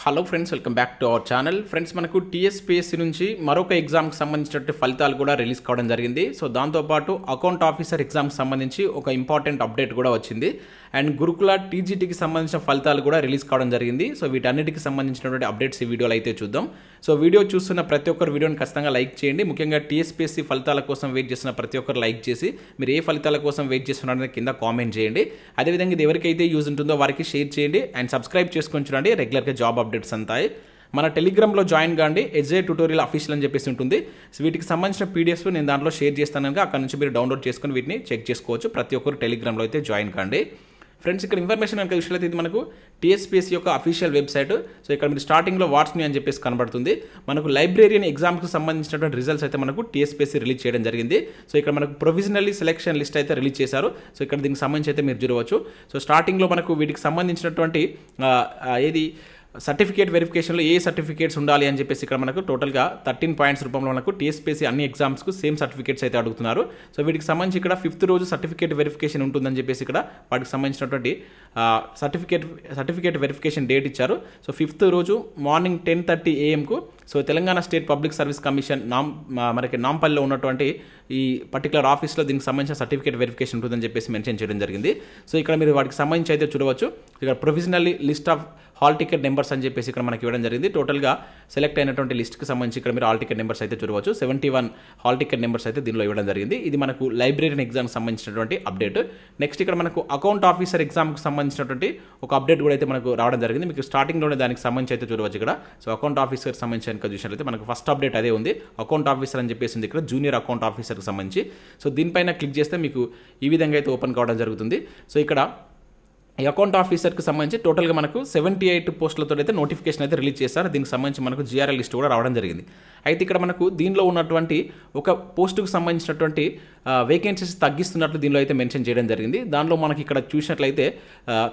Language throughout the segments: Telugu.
Hello friends, welcome back to our channel. Friends, మనకు టీఎస్పీఎస్సీ నుంచి మరొక ఎగ్జామ్కి సంబంధించినట్టు ఫలితాలు కూడా రిలీజ్ కావడం జరిగింది. సో దాంతోపాటు అకౌంట్ ఆఫీసర్ ఎగ్జామ్కి సంబంధించి ఒక ఇంపార్టెంట్ అప్డేట్ కూడా వచ్చింది. అండ్ గురుకుల టీజీటీకి సంబంధించిన ఫలితాలు కూడా రిలీజ్ కావడం జరిగింది. సో వీటన్నిటికి సంబంధించినటువంటి అప్డేట్స్ ఈ వీడియోలో అయితే చూద్దాం. సో వీడియో చూస్తున్న ప్రతి ఒక్కరు వీడియోని ఖచ్చితంగా లైక్ చేయండి. ముఖ్యంగా టీఎస్పీఎస్సీ ఫలితాల కోసం వెయిట్ చేస్తున్న ప్రతి ఒక్కరు లైక్ చేసి మీరు ఏ ఫలితాల కోసం వెయిట్ చేస్తున్నారనేది కింద కామెంట్ చేయండి. అదేవిధంగా ఇది ఎవరికైతే యూజ్ ఉంటుందో వారికి షేర్ చేయండి అండ్ సబ్స్క్రైబ్ చేసుకొని చూడండి. రెగ్యులర్గా జాబ్ అప్డేట్స్ అంతాయి. మన టెలిగ్రామ్లో జాయిన్ కాండి. ఎస్జే ట్యూటోరియల్ అఫీషియల్ అని చెప్పేసి ఉంటుంది. సో వీటికి సంబంధించిన పీడిఎఫ్స్ నేను దాంట్లో షేర్ చేస్తాను కనుక అక్కడ నుంచి మీరు డౌన్లోడ్ చేసుకొని వీటిని చెక్ చేసుకోవచ్చు. ప్రతి ఒక్కరు టెలిగ్రామ్లో అయితే జాయిన్ కాండి. ఫ్రెండ్స్, ఇక్కడ ఇన్ఫర్మేషన్ కనుక విషయంలో ఇది మనకు టీఎస్పీఎస్సీ యొక్క అఫీషియల్ వెబ్సైట్. సో ఇక్కడ మీరు స్టార్టింగ్లో వాట్స్ మీ అని చెప్పేసి కనబడుతుంది. మనకు లైబ్రేరియన్ ఎగ్జామ్స్కి సంబంధించినటువంటి రిజల్ట్స్ అయితే మనకు టీఎస్పీఎస్సీ రిలీజ్ చేయడం జరిగింది. సో ఇక్కడ మనకు ప్రొవిజనల్లీ సెలెక్షన్ లిస్ట్ అయితే రిలీజ్ చేశారు. సో ఇక్కడ దీనికి సంబంధించి అయితే మీరు చూడవచ్చు. సో స్టార్టింగ్లో మనకు వీటికి సంబంధించినటువంటి ఏది సర్టిఫికేట్ వెరిఫికేషన్లో ఏ సర్టిఫికేట్స్ ఉండాలి అని చెప్పేసి ఇక్కడ మనకు టోటల్గా 13 పాయింట్స్ రూపంలో మనకు టీఎస్పీఎస్సీ అన్ని ఎగ్జామ్స్కు సేమ్ సర్టిఫికేట్స్ అయితే అడుగుతున్నారు. సో వీటికి సంబంధించి ఇక్కడ 5th రోజు సర్టిఫికేట్ వెరిఫికేషన్ ఉంటుందని చెప్పేసి ఇక్కడ వాటికి సంబంధించినటువంటి సర్టిఫికేట్ వెరిఫికేషన్ డేట్ ఇచ్చారు. సో 5th రోజు morning 10:30 AM so Telangana state public service commission మనకి నాంపల్లిలో ఉన్నటువంటి ఈ పర్టికులర్ ఆఫీస్లో దీనికి సంబంధించిన సర్టిఫికేట్ వెరిఫికేషన్ ఉంటుందని చెప్పేసి మెన్షన్ చేయడం జరిగింది. సో ఇక్కడ మీరు వాటికి సంబంధించి అయితే చూడవచ్చు. ఇక్కడ provisionally list of hall ticket numbers అని చెప్పేసి ఇక్కడ మనకి ఇవ్వడం జరిగింది. టోటల్గా సెలెక్ట్ అయినటువంటి లిస్ట్కి సంబంధించి ఇక్కడ మీరు హాల్ టికెట్ నెంబర్స్ అయితే చూడవచ్చు. 71 హాల్ టికెట్ నెంబర్స్ అయితే దీనిలో ఇవ్వడం జరిగింది. ఇది మనకు లైబ్రేరియన్ ఎగ్జామ్కి సంబంధించినటువంటి అప్డేట్. నెక్స్ట్ ఇక్కడ మనకు అకౌంట్ ఆఫీసర్ ఎగ్జామ్కి సంబంధించినటువంటి ఒక అప్డేట్ కూడా అయితే మనకు రావడం జరిగింది. మీకు స్టార్టింగ్లోనే దానికి సంబంధించి అయితే చూడవచ్చు ఇక్కడ. సో అకౌంట్ ఆఫీసర్ సంబంధించిన చూసినట్లయితే మనకు ఫస్ట్ అప్డేట్ అదే ఉంది. అకౌంట్ ఆఫీసర్ అని చెప్పేసి ఇక్కడ జూనియర్ అకౌంట్ ఆఫీసర్కి సంబంధించి. సో దీనిపైన క్లిక్ చేస్తే మీకు ఈ విధంగా అయితే ఓపెన్ కావడం జరుగుతుంది. సో ఇక్కడ ఈ అకౌంట్ ఆఫీసర్కి సంబంధించి టోటల్గా మనకు 78 పోస్టులతో అయితే నోటిఫికేషన్ అయితే రిలీజ్ చేశారు. దీనికి సంబంధించి మనకు జిఆర్ఎల్ లిస్ట్ కూడా రావడం జరిగింది. అయితే ఇక్కడ మనకు దీనిలో ఉన్నటువంటి ఒక పోస్టుకు సంబంధించినటువంటి వేకెన్సీస్ తగ్గిస్తున్నట్లు దీనిలో అయితే మెన్షన్ చేయడం జరిగింది. దానిలో మనకి ఇక్కడ చూసినట్లయితే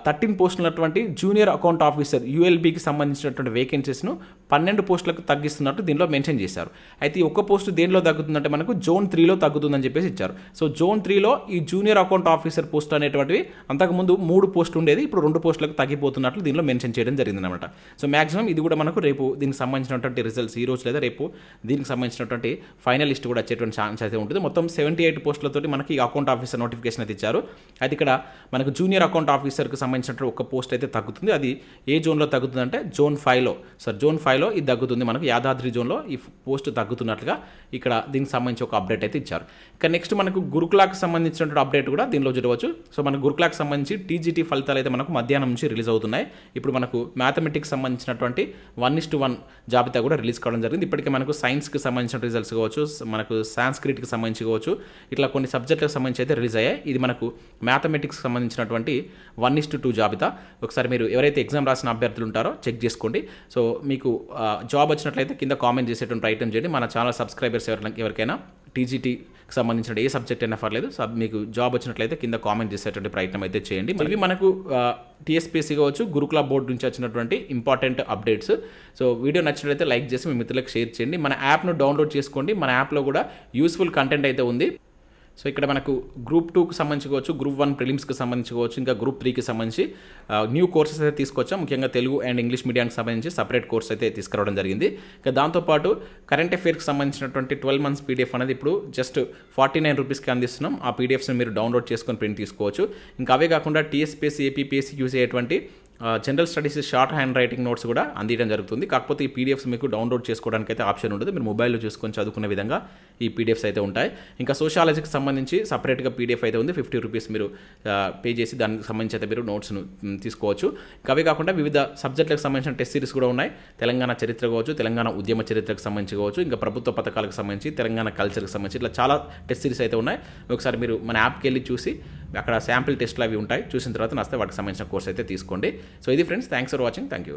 13 పోస్టులు ఉన్నటువంటి జూనియర్ అకౌంట్ ఆఫీసర్ యూఎల్బీకి సంబంధించినటువంటి వేకెన్సీస్ను 12 పోస్టులకు తగ్గిస్తున్నట్టు దీనిలో మెన్షన్ చేశారు. అయితే ఒక్క పోస్టు దేనిలో తగ్గుతుందంటే మనకు జోన్ 3లో తగ్గుతుందని చెప్పేసి ఇచ్చారు. సో జోన్ 3లో ఈ జూనియర్ అకౌంట్ ఆఫీసర్ పోస్ట్ అనేటువంటివి అంతకుముందు 3 పోస్టులు ఉండేది, ఇప్పుడు 2 పోస్టులకు తగ్గిపోతున్నట్లు దీనిలో మెన్షన్ చేయడం జరిగింది అనమాట. సో మ్యాక్సిమం ఇది కూడా మనకు రేపు దీనికి సంబంధించినటువంటి రిజల్ట్స్ ఈ రోజు లేదా రేపు దీనికి సంబంధించినటువంటి ఫైనల్ లిస్ట్ కూడా వచ్చేటువంటి ఛాన్స్ అయితే ఉంటుంది. మొత్తం 78 పోస్టులతోటి మనకి అకౌంట్ ఆఫీసర్ నోటిఫికేషన్ అయితే ఇచ్చారు. అయితే ఇక్కడ మనకు జూనియర్ అకౌంట్ ఆఫీసర్కి సంబంధించినటువంటి ఒక పోస్ట్ అయితే తగ్గుతుంది. అది ఏ జోన్లో తగ్గుతుంది అంటే జోన్ 5లో ఇది తగ్గుతుంది. మనకు యాదాద్రి జోన్లో ఈ పోస్ట్ తగ్గుతున్నట్లుగా ఇక్కడ దీనికి సంబంధించి ఒక అప్డేట్ అయితే ఇచ్చారు. ఇక నెక్స్ట్ మనకు గురుకులాకి సంబంధించినటువంటి అప్డేట్ కూడా దీనిలో చూడవచ్చు. సో మన గురుకులాకి సంబంధించి టీజీటీ ఫలితాలు అయితే మనకు మధ్యాహ్నం నుంచి రిలీజ్ అవుతున్నాయి. ఇప్పుడు మనకు మ్యాథమెటిక్స్ సంబంధించినటువంటి 1:1 జాబితా కూడా రిలీజ్ కావడం జరిగింది. ఇప్పటికే మనకు సైన్స్కి సంబంధించిన రిజల్ట్స్ కావచ్చు, మనకు సాంస్క్రిట్కి సంబంధించి కావచ్చు, ఇట్లా కొన్ని సబ్జెక్టులకు సంబంధించి అయితే రిలీజ్ అయ్యాయి. ఇది మనకు మ్యాథమెటిక్స్కి సంబంధించినటువంటి 1:2 జాబితా. ఒకసారి మీరు ఎవరైతే ఎగ్జామ్ రాసిన అభ్యర్థులు ఉంటారో చెక్ చేసుకోండి. సో మీకు జాబ్ వచ్చినట్లయితే కింద కామెంట్ చేసేటువంటి ప్రయత్నం చేయండి. మన ఛానల్ సబ్స్క్రైబర్స్ ఎవరికైనా టీజీటీకి సంబంధించిన ఏ సబ్జెక్ట్ అయినా పర్లేదు, మీకు జాబ్ వచ్చినట్లయితే కింద కామెంట్ చేసేటువంటి ప్రయత్నం అయితే చేయండి. ఇవి మనకు టీఎస్పీఎస్సీ కావచ్చు, గురుకుల బోర్డు నుంచి వచ్చినటువంటి ఇంపార్టెంట్ అప్డేట్స్. సో వీడియో నచ్చినట్లయితే లైక్ చేసి మీ మిత్రులకు షేర్ చేయండి. మన యాప్ను డౌన్లోడ్ చేసుకోండి. మన యాప్లో కూడా యూస్ఫుల్ కంటెంట్ అయితే ఉంది. సో ఇక్కడ మనకు గ్రూప్ 2కి సంబంధించుకోవచ్చు, గ్రూప్ 1 ప్రిలిమ్స్కి సంబంధించుకోవచ్చు, ఇంకా గ్రూప్ 3కి సంబంధించి న్యూ కోర్సెస్ అయితే తీసుకొచ్చాం. ముఖ్యంగా తెలుగు అండ్ ఇంగ్లీష్ మీడియానికి సంబంధించి సపరేట్ కోర్స్ అయితే తీసుకురావడం జరిగింది. ఇంకా దాంతోపాటు కరెంట్ అఫైర్స్కి సంబంధించినటువంటి 12 months పీడిఎఫ్ అనేది ఇప్పుడు జస్ట్ 49 రూపీస్కి అందిస్తున్నాం. ఆ పీడిఎఫ్స్ని మీరు డౌన్లోడ్ చేసుకొని ప్రింట్ తీసుకోవచ్చు. ఇంకా అవే కాకుండా టీఎస్పీఎస్సీ, ఏపీపీఎస్సీ యూజ్ అయ్యేటువంటి general studies short hand writing notes కూడా అందించడం జరుగుతుంది. కాకపోతే ఈ పీడిఎఫ్స్ మీకు డౌన్లోడ్ చేసుకోవడానికి అయితే ఆప్షన్ ఉంటుంది. మీరు మొబైల్లో చూసుకొని చదువుకునే విధంగా ఈ పీడిఎఫ్స్ అయితే ఉంటాయి. ఇంకా సోషాలజీకి సంబంధించి సపరేట్గా పీడిఎఫ్ అయితే ఉంది. 50 రూపీస్ మీరు పే చేసి దానికి సంబంధించి అయితే మీరు నోట్స్ను తీసుకోవచ్చు. ఇంకా అవే కాకుండా వివిధ సబ్జెక్టులకు సంబంధించిన టెస్ట్ సిరీస్ కూడా ఉన్నాయి. తెలంగాణ చరిత్ర కావచ్చు, తెలంగాణ ఉద్యమ చరిత్రకు సంబంధించి కావచ్చు, ఇంకా ప్రభుత్వ పథకాలకు సంబంధించి, తెలంగాణ కల్చర్కి సంబంధించి ఇట్లా చాలా టెస్ట్ సిరీస్ అయితే ఉన్నాయి. ఒకసారి మీరు మన యాప్కి వెళ్ళి చూసి అక్కడ శాంపిల్ టెస్ట్లు అవి ఉంటాయి. చూసిన తర్వాత నస్తే వాటికి సంబంధించిన కోర్స్ అయితే తీసుకోండి. సో ఇది friends, thanks for watching. Thank you.